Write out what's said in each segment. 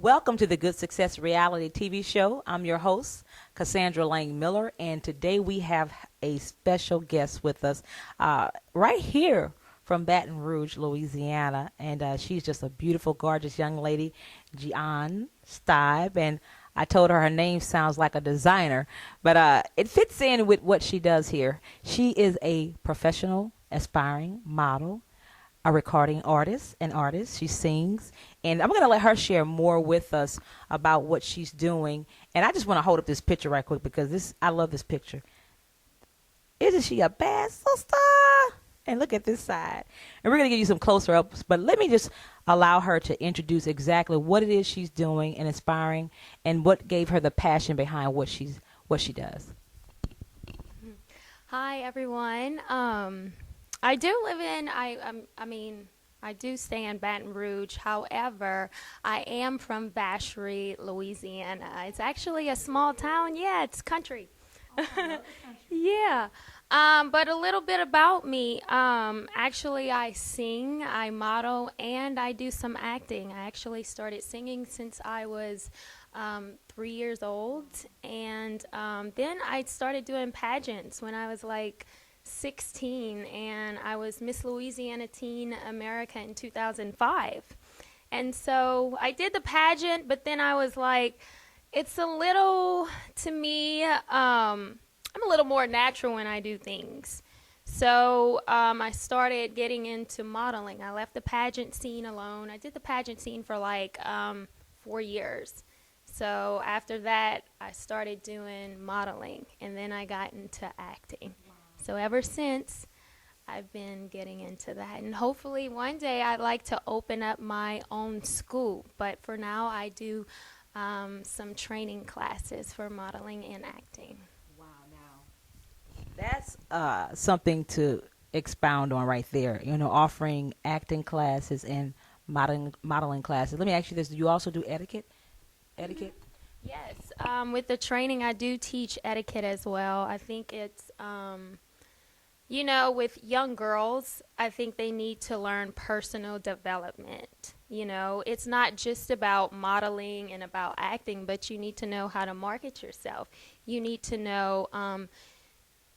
Welcome to the Good Success Reality TV show. I'm your host, Cassandra Lang Miller, and today we have a special guest with us right here from Baton Rouge, Louisiana, and she's just a beautiful, gorgeous young lady, Gian Stibe, and I told her name sounds like a designer, but it fits in with what she does here. She is a professional, aspiring model, a recording artist, an artist. She sings, and I'm going to let her share more with us about what she's doing. And I just want to hold up this picture right quick because I love this picture. Isn't she a bad sister? And look at this side. And we're going to give you some closer ups, but let me just allow her to introduce exactly what it is she's doing and inspiring, and what gave her the passion behind what she does. Hi, everyone. I do live in, I do stay in Baton Rouge. However, I am from Vacherie, Louisiana. It's actually a small town. Yeah, it's country. Yeah. But a little bit about me. Actually, I sing, I model, and I do some acting. I actually started singing since I was 3 years old. And then I started doing pageants when I was like 16, and I was Miss Louisiana Teen America in 2005. And so I did the pageant, but then I was like, it's a little, to me, I'm a little more natural when I do things. So I started getting into modeling. I left the pageant scene alone. I did the pageant scene for like 4 years. So after that, I started doing modeling, and then I got into acting. So ever since, I've been getting into that. And hopefully one day I'd like to open up my own school. But for now, I do some training classes for modeling and acting. Wow, now that's something to expound on right there. You know, offering acting classes and modeling classes. Let me ask you this: do you also do etiquette? Etiquette? Yes, with the training, I do teach etiquette as well. I think it's you know, with young girls, I think they need to learn personal development. You know, it's not just about modeling and about acting, but you need to know how to market yourself. You need to know,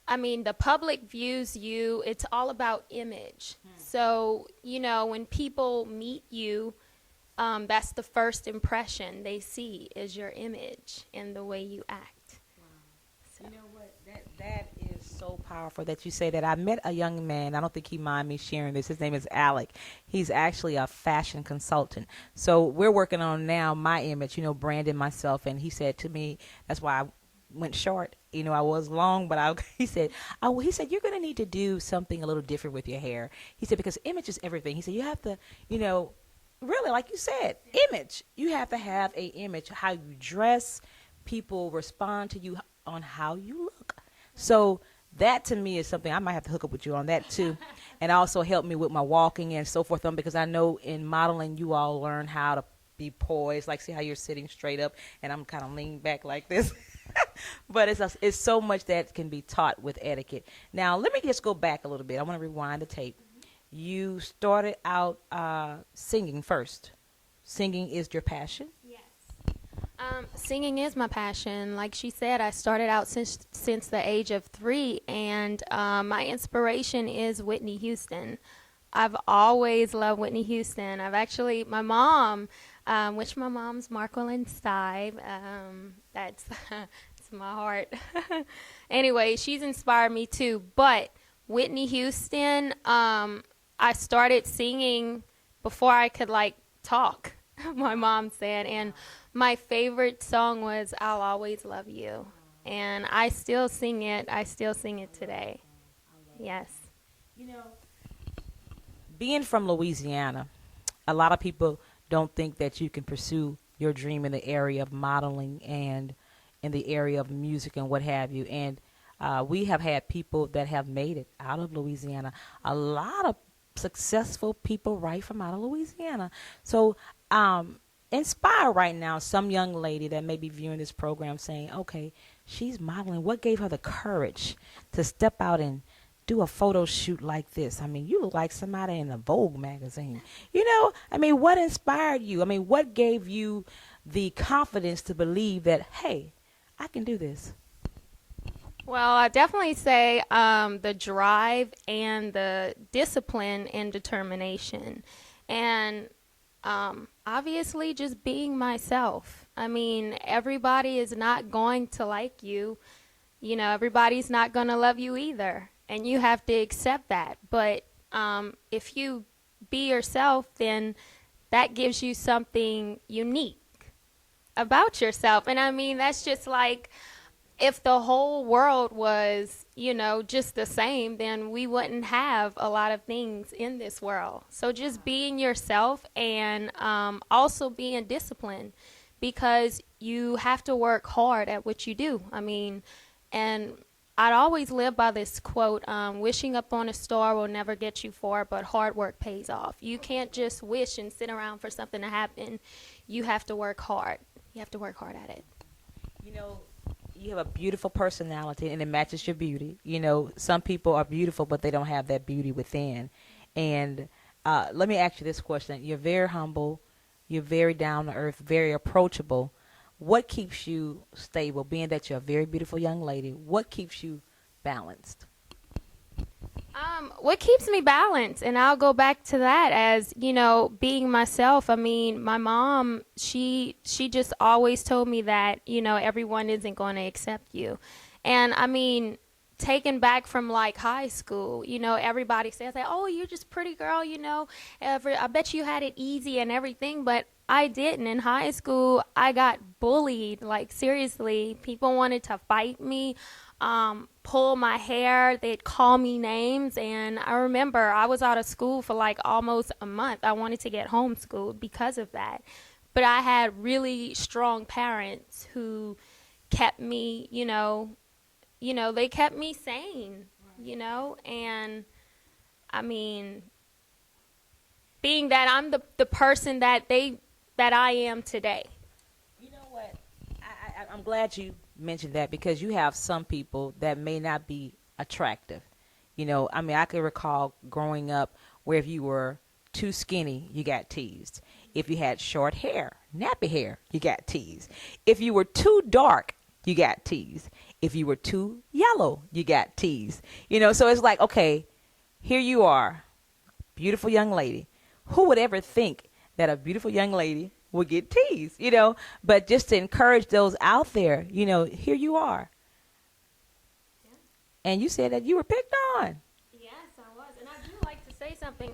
the public views you, it's all about image. So, you know, when people meet you, that's the first impression they see is your image and the way you act. Wow. So. You know what? That is so powerful that you say that. I met a young man. I don't think he mind me sharing this. His name is Alec. He's actually a fashion consultant. So we're working on now my image, you know, branding myself. And he said to me, that's why I went short. You know, I was long, but he said, you're going to need to do something a little different with your hair. He said, because image is everything. He said, you have to, you know, really, like you said, image. You have to have a image, how you dress. People respond to you on how you look. So that to me is something I might have to hook up with you on that too, and also help me with my walking and so forth. Because I know in modeling you all learn how to be poised, like see how you're sitting straight up, and I'm kind of leaning back like this. But it's so much that can be taught with etiquette. Now let me just go back a little bit. I want to rewind the tape. You started out singing first. Singing is your passion? Yes. Singing is my passion. Like she said, I started out since the age of 3, and my inspiration is Whitney Houston. I've always loved Whitney Houston. My mom, which my mom's Marqueline Stibe, that's my heart. Anyway, she's inspired me too. But Whitney Houston, I started singing before I could talk. My mom said, and my favorite song was I'll Always Love You. And I still sing it. I still sing it today. Yes. You know, being from Louisiana, a lot of people don't think that you can pursue your dream in the area of modeling and in the area of music and what have you. And we have had people that have made it out of Louisiana. A lot of successful people right from out of Louisiana. So inspire right now some young lady that may be viewing this program saying, okay, she's modeling. What gave her the courage to step out and do a photo shoot like this? I mean, you look like somebody in a Vogue magazine. You know, I mean, what inspired you? I mean, what gave you the confidence to believe that, hey, I can do this? Well, I definitely say the drive and the discipline and determination. And obviously, just being myself. I mean, everybody is not going to like you. You know, everybody's not going to love you either. And you have to accept that. But if you be yourself, then that gives you something unique about yourself. And I mean, that's just like if the whole world was, you know, just the same, then we wouldn't have a lot of things in this world. So just being yourself and also being disciplined because you have to work hard at what you do. I mean, and I'd always live by this quote, wishing upon a star will never get you far, but hard work pays off. You can't just wish and sit around for something to happen. You have to work hard. You have to work hard at it. You know, you have a beautiful personality and it matches your beauty. You know, some people are beautiful, but they don't have that beauty within. And let me ask you this question. You're very humble, you're very down to earth, very approachable. What keeps you stable, being that you're a very beautiful young lady? What keeps you balanced? What keeps me balanced, and I'll go back to that as you know, being myself. I mean, my mom, she just always told me that you know everyone isn't going to accept you, and I mean, taken back from like high school, you know, everybody says that, oh, you're just pretty girl, you know, I bet you had it easy and everything, but I didn't. In high school, I got bullied. Like seriously, people wanted to fight me, pull my hair. They'd call me names. And I remember I was out of school for like almost a month. I wanted to get homeschooled because of that. But I had really strong parents who kept me, they kept me sane, and I mean, being that I'm the person that I am today. You know what? I'm glad you mentioned that because you have some people that may not be attractive. You know, I mean, I can recall growing up where if you were too skinny, you got teased. If you had short hair, nappy hair, you got teased. If you were too dark, you got teased. If you were too yellow, you got teased. You know, so it's like, okay, here you are, beautiful young lady. Who would ever think that a beautiful young lady would get teased, But just to encourage those out there, here you are. Yeah. And you said that you were picked on. Yes, I was. And I do like to say something.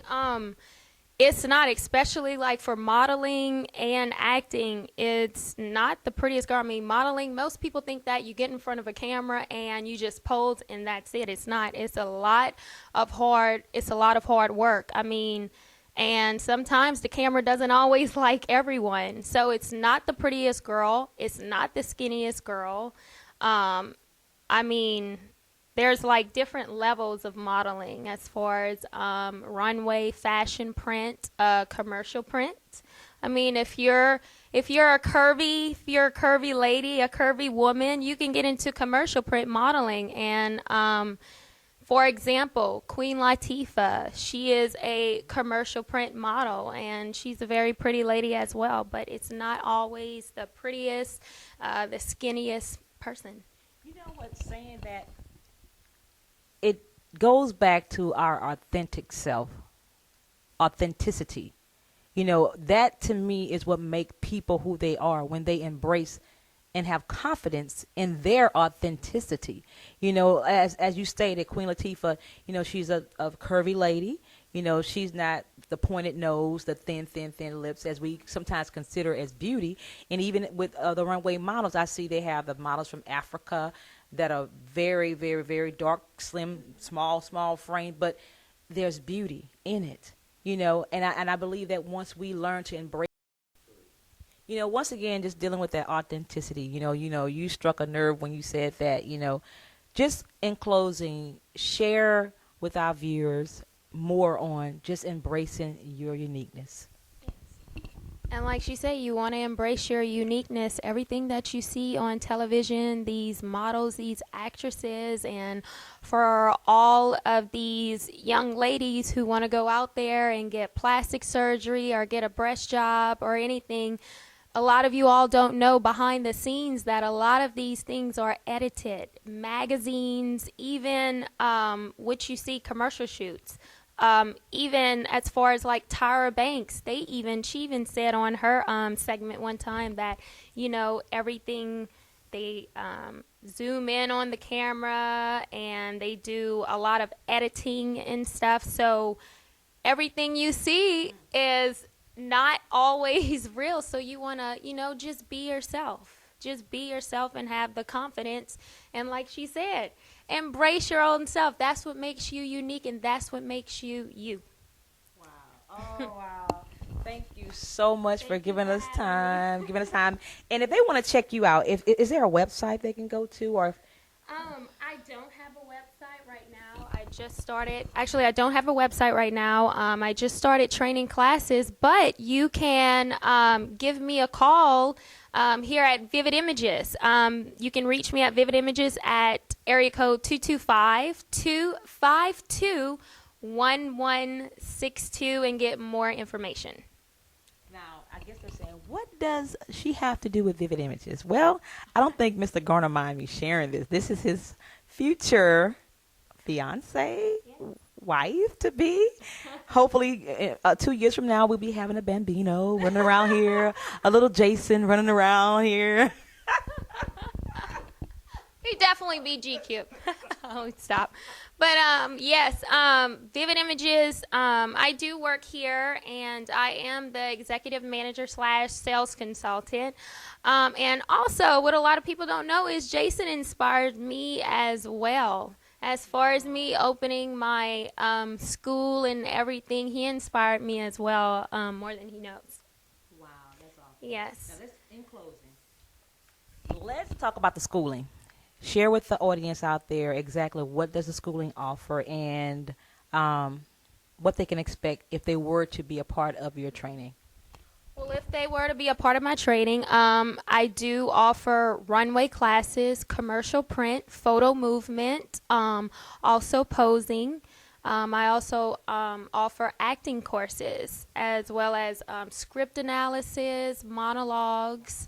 It's not, especially like for modeling and acting, it's not the prettiest girl. I mean, modeling, most people think that you get in front of a camera and you just pose and that's it. It's not. It's a lot of hard work. I mean, and sometimes the camera doesn't always like everyone. So it's not the prettiest girl. It's not the skinniest girl. I mean, there's like different levels of modeling as far as runway, fashion print, commercial print. I mean, if you're a curvy lady, a curvy woman, you can get into commercial print modeling. And for example, Queen Latifah, she is a commercial print model, and she's a very pretty lady as well. But it's not always the prettiest, the skinniest person. You know what? Saying that, it goes back to our authentic self, authenticity. That to me is what make people who they are when they embrace and have confidence in their authenticity. As you stated, Queen Latifah, she's a curvy lady. She's not the pointed nose, the thin lips, as we sometimes consider as beauty. And even with the runway models, I see they have the models from Africa that are very, very, very dark, slim, small frame, but there's beauty in it, and I believe that once we learn to embrace, once again, just dealing with that authenticity, you struck a nerve when you said that, just in closing, share with our viewers more on just embracing your uniqueness. And like she said, you want to embrace your uniqueness. Everything that you see on television, these models, these actresses, and for all of these young ladies who want to go out there and get plastic surgery or get a breast job or anything, a lot of you all don't know behind the scenes that a lot of these things are edited. Magazines, even what you see commercial shoots. Even as far as like Tyra Banks, she even said on her segment one time that, everything they zoom in on the camera and they do a lot of editing and stuff. So everything you see is not always real. So you want to, just be yourself. Just be yourself and have the confidence. And like she said, embrace your own self. That's what makes you unique and that's what makes you you. Wow. Oh, wow. Thank you so much for Thank you giving for us having me. time, giving us time. And if they want to check you out, if is there a website they can go to, or I don't have a website right now. I just started. Actually, I don't have a website right now. I just started training classes, but you can give me a call here at Vivid Images. You can reach me at Vivid Images at area code 225-252-1162 and get more information. now, I guess they're saying, what does she have to do with Vivid Images? Well, I don't think Mr. Garner mind me sharing this. This is his future fiance, wife to be. Hopefully, 2 years from now, we'll be having a bambino running around here, a little Jason running around here. He'd definitely be GQ. Oh, stop. But yes, Vivid Images. I do work here, and I am the executive manager slash sales consultant. And also, what a lot of people don't know is Jason inspired me as well. As far as me opening my school and everything, he inspired me as well, more than he knows. Wow, that's awesome. Now, Yes. in closing, let's talk about the schooling. Share with the audience out there exactly what does the schooling offer and what they can expect if they were to be a part of your training. Well, if they were to be a part of my training, I do offer runway classes, commercial print, photo movement, also posing. I also offer acting courses as well as script analysis, monologues.